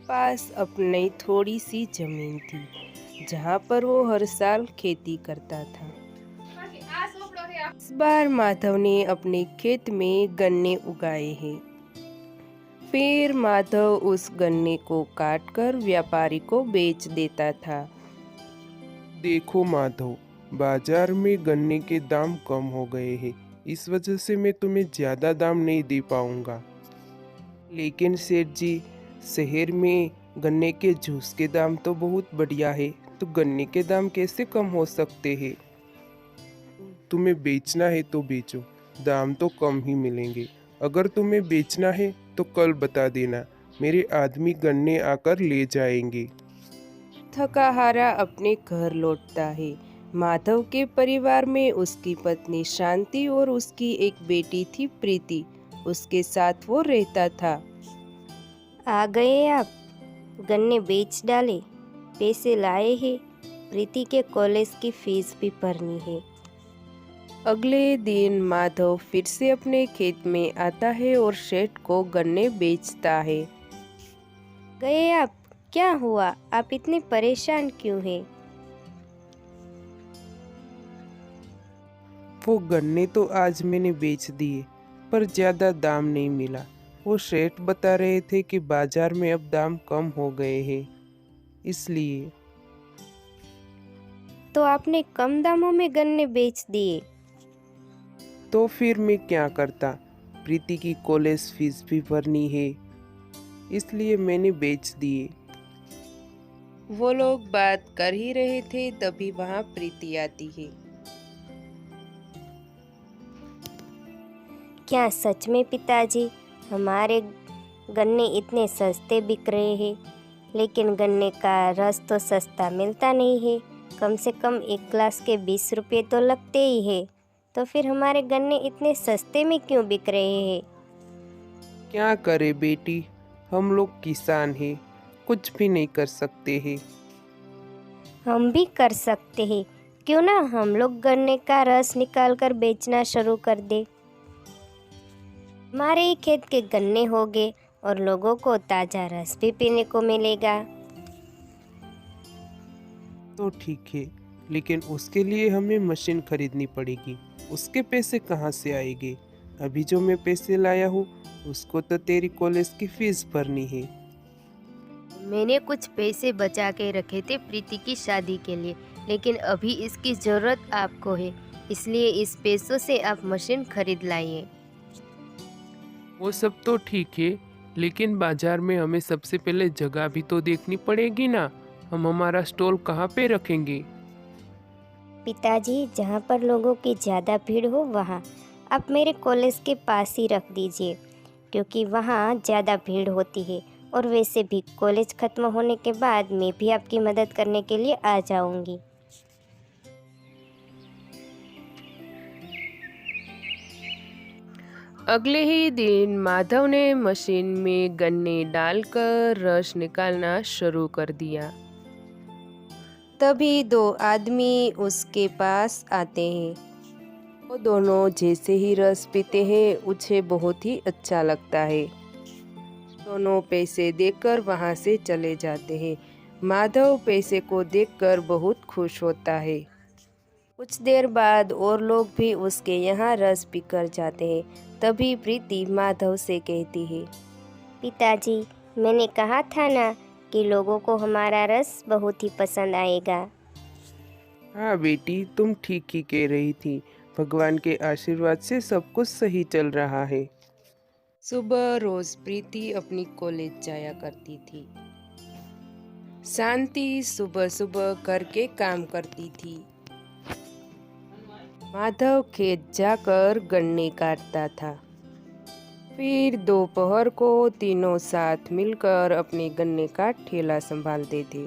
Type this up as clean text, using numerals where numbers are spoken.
पास अपनी थोड़ी सी जमीन थी जहाँ पर वो हर साल खेती करता था। इस बार माधव ने अपने खेत में गन्ने उगाए हैं। फिर माधव उस गन्ने को काटकर व्यापारी को बेच देता था। देखो माधव, बाजार में गन्ने के दाम कम हो गए हैं। इस वजह से मैं तुम्हें ज्यादा दाम नहीं दे पाऊंगा। लेकिन सेठ जी, शहर में गन्ने के जूस के दाम तो बहुत बढ़िया है, तो गन्ने के दाम कैसे कम हो सकते हैं? तुम्हें बेचना है तो बेचो, दाम तो कम ही मिलेंगे। अगर तुम्हें बेचना है तो कल बता देना, मेरे आदमी गन्ने आकर ले जाएंगे। थका हारा अपने घर लौटता है। माधव के परिवार में उसकी पत्नी शांति और उसकी एक बेटी थी प्रीति। उसके साथ वो रहता था। आ गए आप? गन्ने बेच डाले, पैसे लाए हैं। प्रीति के कॉलेज की फीस भी भरनी है। अगले दिन माधव फिर से अपने खेत में आता है और सेठ को गन्ने बेचता है। गए आप? क्या हुआ? आप इतने परेशान क्यों हैं? वो गन्ने तो आज मैंने बेच दिए, पर ज्यादा दाम नहीं मिला। वो सेठ बता रहे थे कि बाजार में अब दाम कम हो गए हैं, इसलिए। तो आपने कम दामों में गन्ने बेच दिए? तो फिर मैं क्या करता? प्रीति की कॉलेज फीस भी भरनी है, इसलिए मैंने बेच दिए। वो लोग बात कर ही रहे थे, तभी वहाँ प्रीति आती है। क्या सच में पिताजी, हमारे गन्ने इतने सस्ते बिक रहे हैं, लेकिन गन्ने का रस तो सस्ता मिलता नहीं है। कम से कम एक ग्लास के 20 रुपये तो लगते ही है। तो फिर हमारे गन्ने इतने सस्ते में क्यों बिक रहे हैं? क्या करे बेटी, हम लोग किसान हैं, कुछ भी नहीं कर सकते हैं। हम भी कर सकते हैं। क्यों ना हम लोग गन्ने का रस निकाल कर बेचना शुरू कर दे। हमारे ही खेत के गन्ने होंगे और लोगों को ताज़ा रस भी पीने को मिलेगा। तो ठीक है, लेकिन उसके लिए हमें मशीन खरीदनी पड़ेगी। उसके पैसे कहाँ से आएंगे? अभी जो मैं पैसे लाया हूँ, उसको तो तेरी कॉलेज की फीस भरनी है। मैंने कुछ पैसे बचा के रखे थे प्रीति की शादी के लिए, लेकिन अभी इसकी ज़रूरत आपको है, इसलिए इस पैसों से आप मशीन खरीद लाइए। वो सब तो ठीक है, लेकिन बाजार में हमें सबसे पहले जगह भी तो देखनी पड़ेगी ना। हम हमारा स्टॉल कहाँ पे रखेंगे? पिताजी, जहाँ पर लोगों की ज़्यादा भीड़ हो वहाँ। आप मेरे कॉलेज के पास ही रख दीजिए, क्योंकि वहाँ ज़्यादा भीड़ होती है। और वैसे भी कॉलेज ख़त्म होने के बाद मैं भी आपकी मदद करने के लिए आ जाऊँगी। अगले ही दिन माधव ने मशीन में गन्ने डालकर रस निकालना शुरू कर दिया। तभी दो आदमी उसके पास आते हैं। वो दोनों जैसे ही रस पीते हैं, उसे बहुत ही अच्छा लगता है। दोनों पैसे देकर वहाँ से चले जाते हैं। माधव पैसे को देखकर बहुत खुश होता है। कुछ देर बाद और लोग भी उसके यहाँ रस पीकर जाते हैं। तभी प्रीति माधव से कहती है, पिताजी, मैंने कहा था ना कि लोगों को हमारा रस बहुत ही पसंद आएगा। हाँ बेटी, तुम ठीक ही कह रही थी। भगवान के आशीर्वाद से सब कुछ सही चल रहा है। सुबह रोज प्रीति अपनी कॉलेज जाया करती थी। शांति सुबह सुबह करके काम करती थी। माधव खेत जाकर गन्ने काटता था। फिर दोपहर को तीनों साथ मिलकर अपने गन्ने का ठेला संभालते थे।